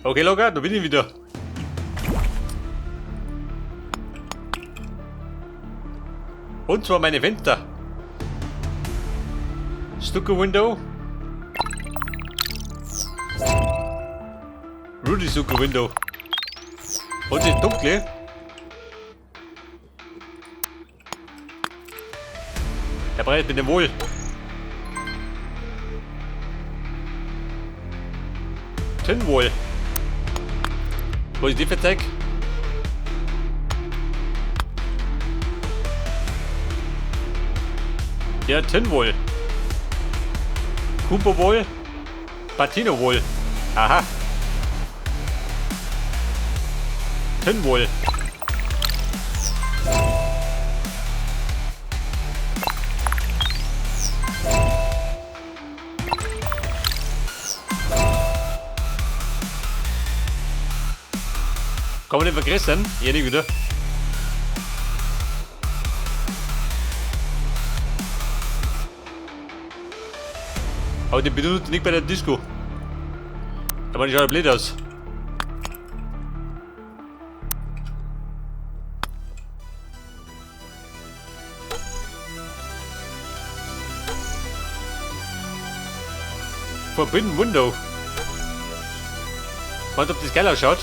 Okay, locker, da bin ich wieder. Und zwar meine Fenster. Stucco Window. Rudy Stucco Window. Und das dunkle. Der Breit mit dem Wohl. Tinwohl. Wo ist die Verzeig? Der Tinwohl. Kumpo-Wohl. Patino-Wohl. Aha. Tinwohl. Kann man nicht vergessen, hier nicht wieder. Aber den benutzt nicht bei der Disco. Aber nicht alle blöd aus. Verbinden Window. Mal, ob das geil ausschaut.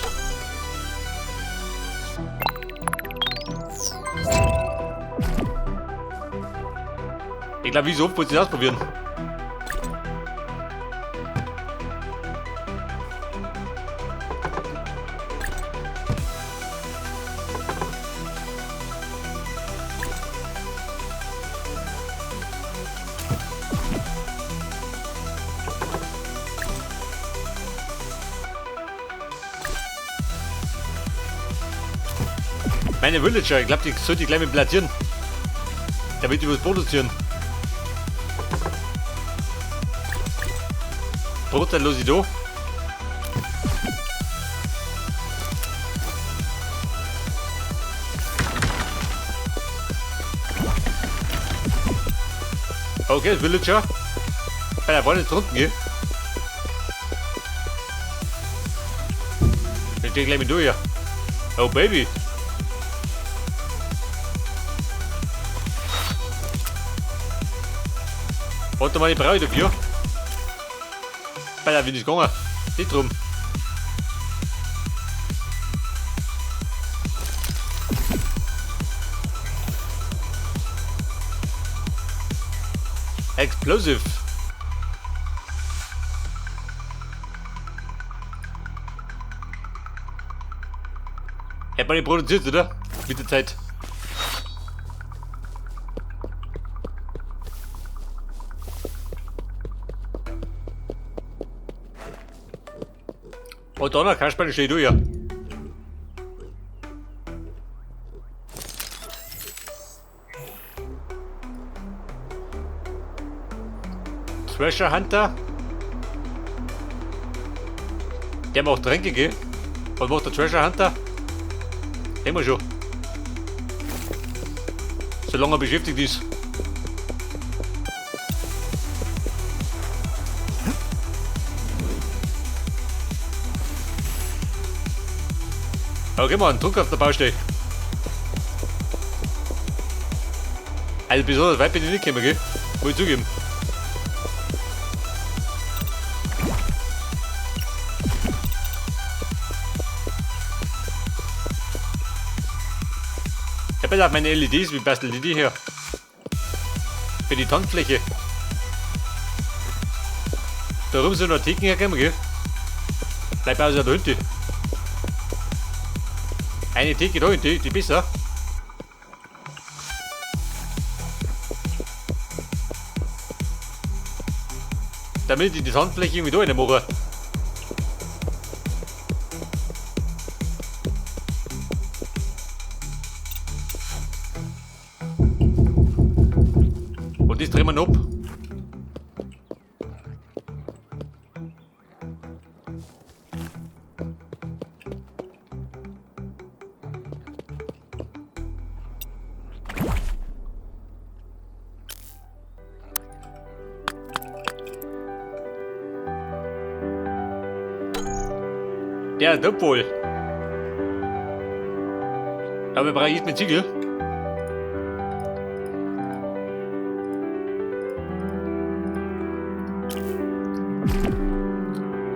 Ich glaube, wie so oft muss ich das ausprobieren. Meine Villager, ich glaube, die sollte ich gleich mit platzieren. Damit die was produzieren. Brutallosido. Okay, das Villager. Bei der Wolle jetzt unten gehen. Ich stehe gleich mit durch. Oh Baby. Und da mal die Braut dafür. Bei der bin ich gegangen. Nicht drum. Explosive. Hätte man nicht produziert, oder? Mit der Zeit. Und da noch Kasper, steht du ja. Treasure Hunter. Der macht Tränke, gell? Was macht der Treasure Hunter? Immer schon. Solange er beschäftigt ist. Okay, Mann, Druck auf der Baustelle. Also besonders weit bin ich nicht gekommen, gell? Muss ich zugeben. Ich habe jetzt auch meine LEDs, wie bastel die hier? Für die Tanzfläche. Da rum sind noch Theken hergekommen, gell? Bleib also da hinten. Eine Theke da hinten, die besser. Damit ich die Tanzfläche irgendwie da rein mache. Und das drehen wir noch ab. Der dort wohl. Aber wir brauchen jetzt mit Ziegel.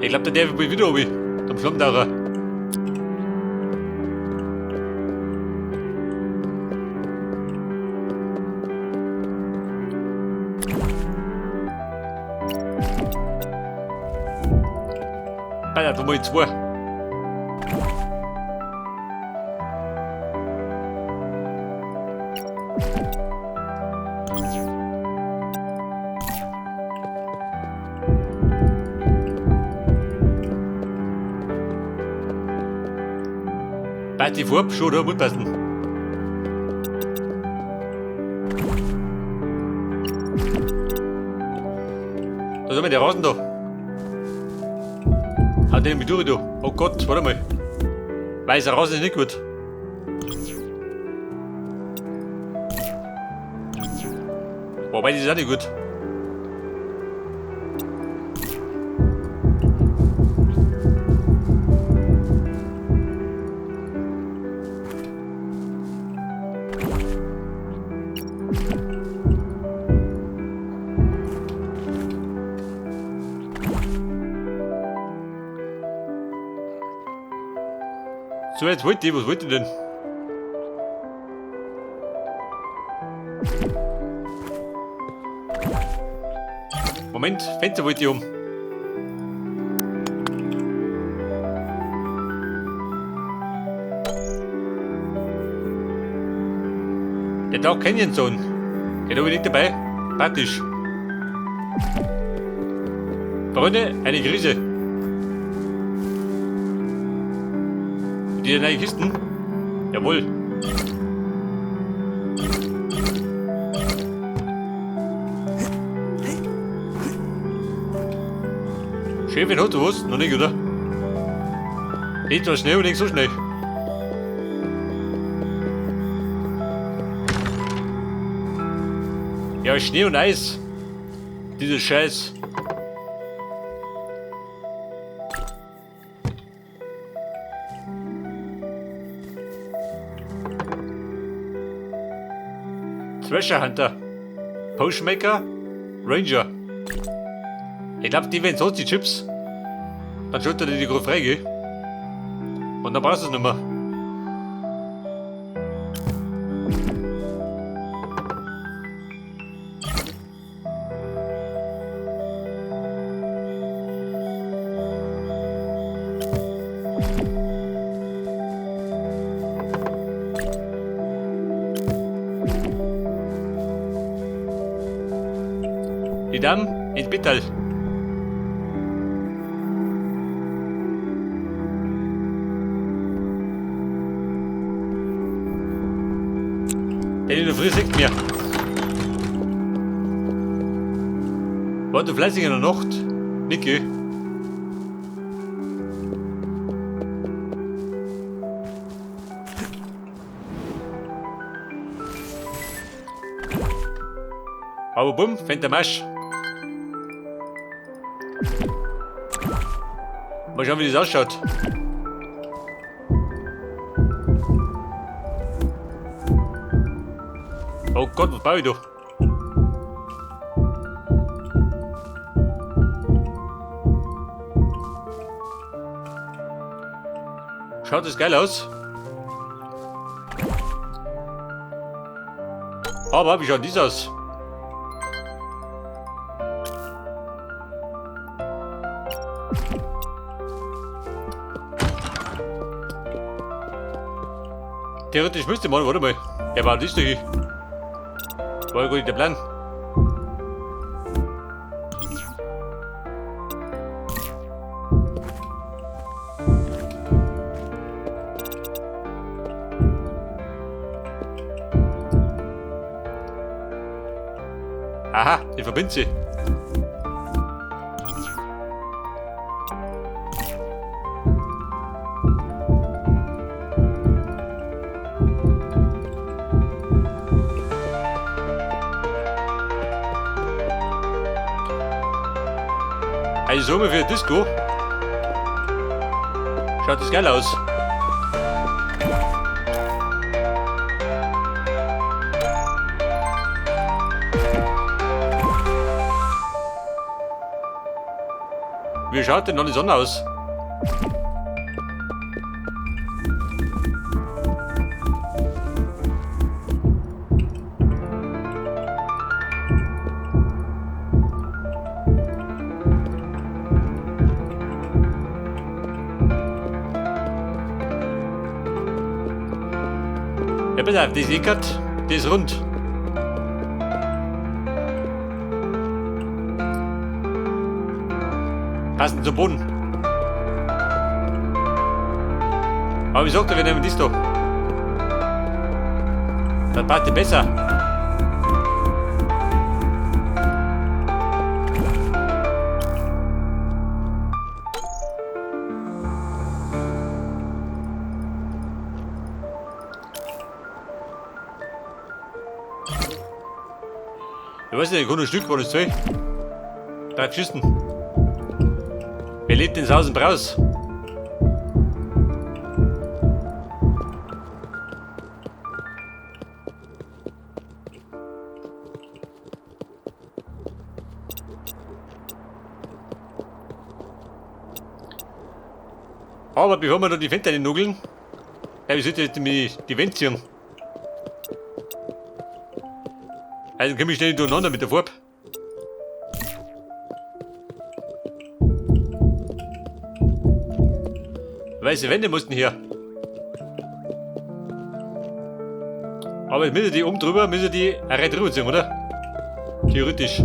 Ich glaube, der will wieder oben. Zum Schlammtaucher. Da tun wir in zwei. Passt die Farbe schon, da muss passen. Da sind wir der Rasen da. Hau den mit durch, du. Oh Gott, warte mal. Weißer Rasen ist nicht gut. Wobei, das ist auch nicht gut. So, jetzt wollte ich, was wollte ich denn? Moment, Fenster wollte ich um. Der Tag Canyon Zone. Ja, da bin ich dabei. Praktisch. Freunde, eine Krise. Die neue Kisten? Jawohl. Chefin hat was? Noch nicht, oder? Nicht so schnell und nicht so schnell. Ja, Schnee und Eis. Dieser Scheiß. Treasure Hunter, Postmaker, Ranger. Ich glaube, die werden sonst die Chips. Dann schaut er die gerade frei. Und dann brauchst du es nicht mehr. Die Damen ins Spital. Der in der Früh sagt mir. War du fleißig in der Nacht? Niki. Aber bumm, fängt der Marsch. Mal schauen, wie das ausschaut. Oh Gott, was baue ich da? Schaut das geil aus. Aber wie schaut das aus? Theoretisch müsste man, warte mal. Ja, war das doch hier. War ja gut der Plan. Aha, ich verbinde sie. Also so für Disco. Schaut das geil aus. Wie schaut denn noch die Sonne aus? Ja, pass auf, die ist eckert, die ist rund. Passend zum Boden. Aber wie sagt er, wir nehmen das da? Das passt dir besser. Ich weiß nicht, ich kann ein Stück, war das 2? 3 Schüssen. Wer lebt ins Haus und raus? Aber bevor wir da die Fenster nugeln, ich sollte jetzt die Wände ziehen. Also komme ich schnell durcheinander mit der Farbe. Weiße Wände mussten hier. Aber jetzt müssen die oben drüber, müssen die auch rein drüber ziehen, oder? Theoretisch.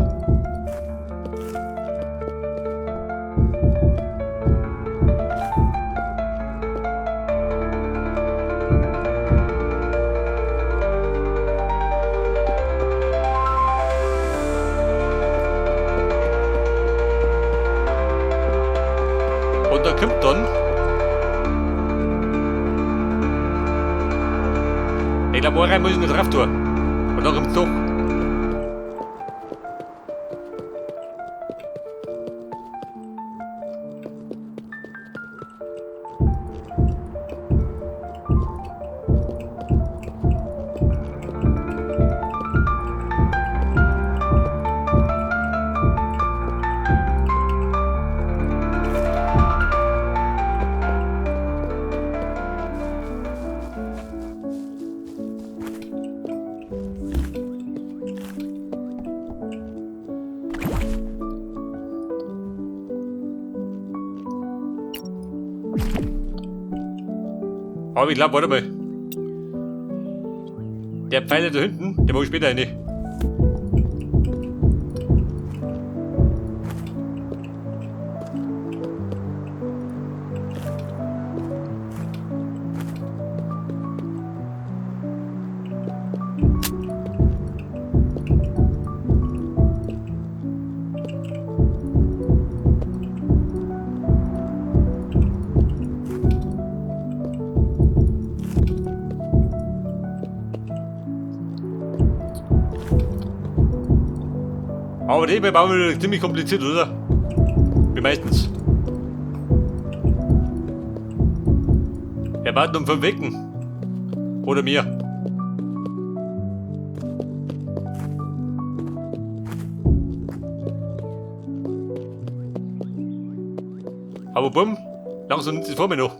Und da kommt dann. Ich glaube, rein muss ich nicht drauf tun. Und dann kommt es doch. Aber ich glaube, warte mal. Der Pfeiler da hinten, der mache ich später rein. Aber die bauen wir ziemlich kompliziert, oder? Wie meistens. Wir warten um 5 Ecken. Oder mehr. Aber bumm, langsam nimmt es vor mir noch.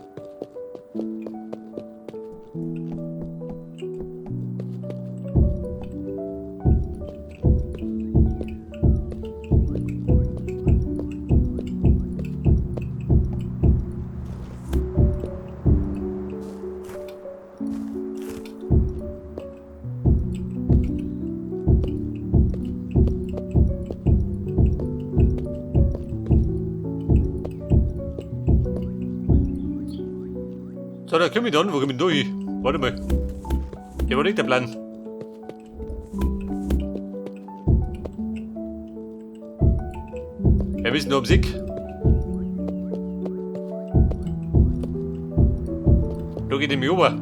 So, da komme ich dann. Wo komme ich denn da hin? Warte mal. Ja, war nicht der Plan. Wir müssen noch am Sieg. Da geht nämlich rüber.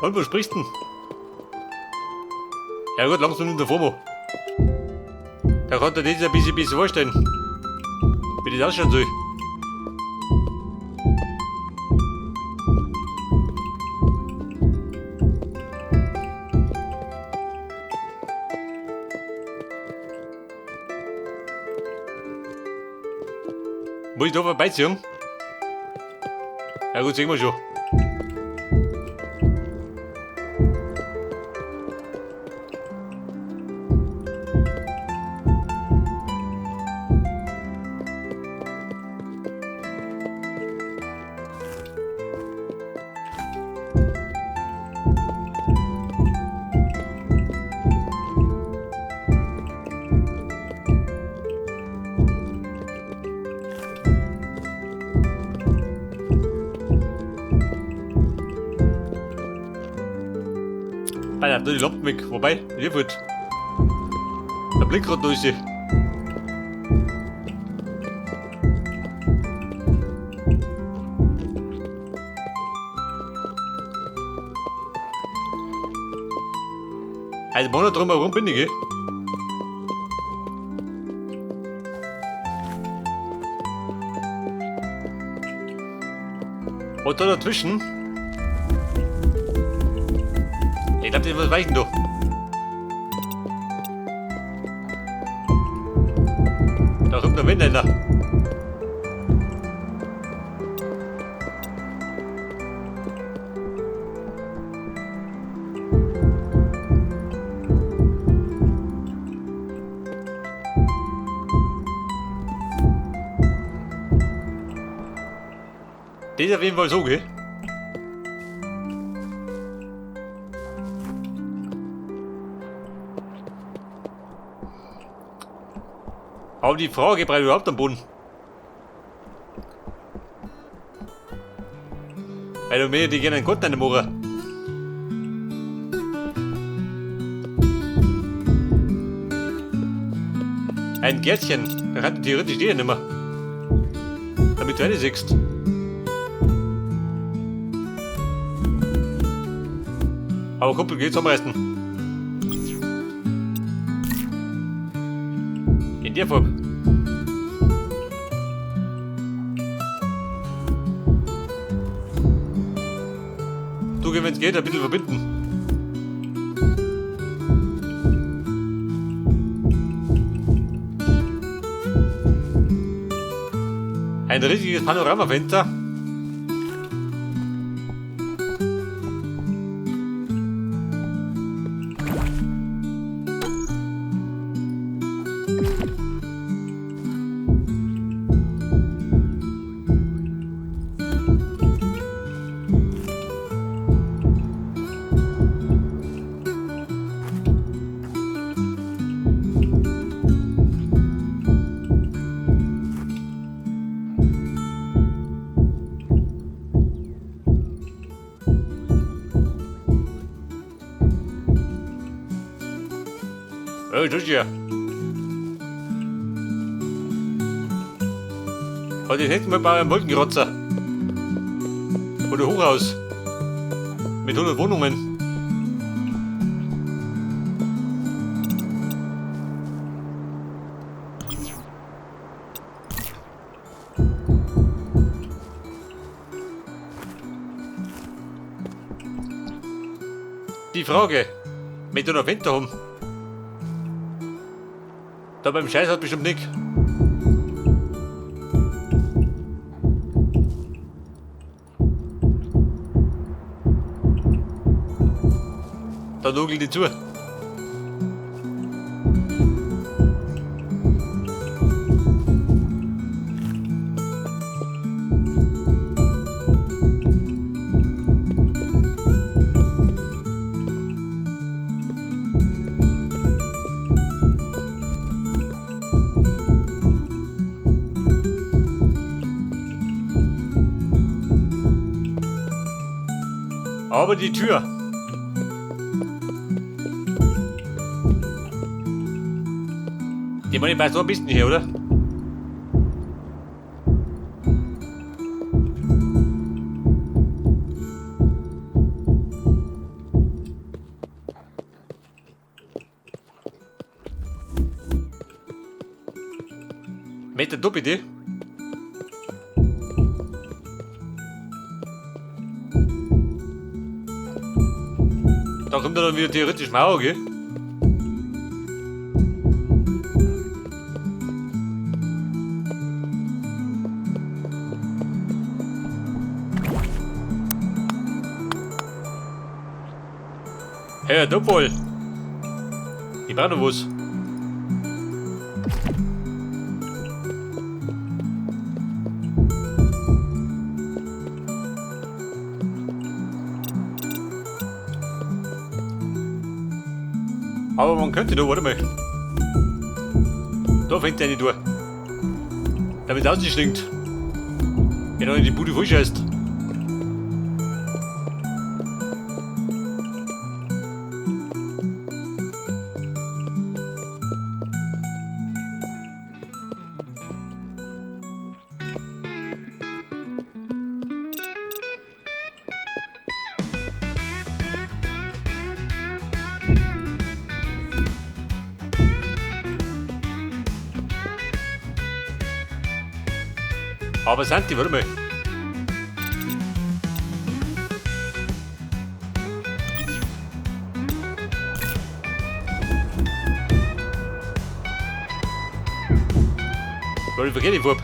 Und wo sprichst du denn? Ja gut, langsam in der FOMO. Da kann dir das ein bisschen vorstellen. Wie das ausschauen soll. Muss ich da vorbeiziehen? Ja gut, sehen wir schon. Die Lampen weg, wobei, hier wird. Der blinkt gerade durch sie. Also, wenn er drum herum bin ich, gell? Und da dazwischen. Ich glaube, das wird weichen, du. Da kommt der Windländer. Das ist auf jeden Fall so, gell? Aber die Frage bleibt überhaupt am Boden. Weil du mir die gerne einen Konten machen. Ein Gärtchen, da kann theoretisch stehen nicht mehr. Damit du eine siehst. Aber Kumpel, geht's am in der Form. Du, wenn es geht, ein bisschen verbinden. Ein riesiges Panoramafenster. Oh, das ja. Und jetzt hätten wir mal einen Wolkenkratzer. Oder Hochhaus. Mit 100 Wohnungen. Die Frage, wenn du noch Winter haben. Da beim Scheiß hat bestimmt nicht. Da nugelt die zu. Aber die Tür. Die meine passt so ein bisschen hier, oder? Mit der Top-Idee. Da kommt er dann wieder theoretisch Mauer, gell? Hey, Doppel! Ich brauch noch was. Aber man könnte da, warte mal. Da fängt der nicht durch. Damit es ausstinkt. Wenn er in die Bude vollscheißt. Aber Santi, warte mal. Weil ich vergesse die Farbe.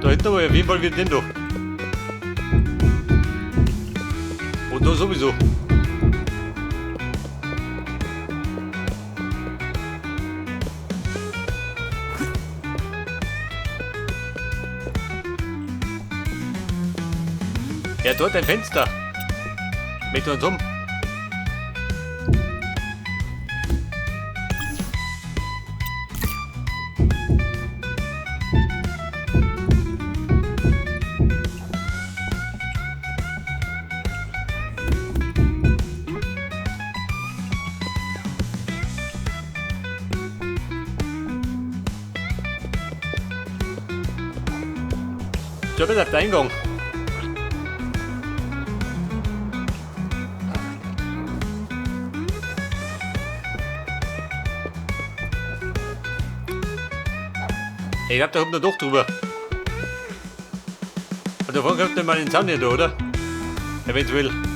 Da hinten aber auf jeden Fall wieder den da. Und da sowieso. Ja, dort ein Fenster. Mit uns um. Da bin ich auf den Eingang. Ich glaub, da kommt er doch drüber. Und davon kommt er mal in den Zaun hier, oder? Eventuell.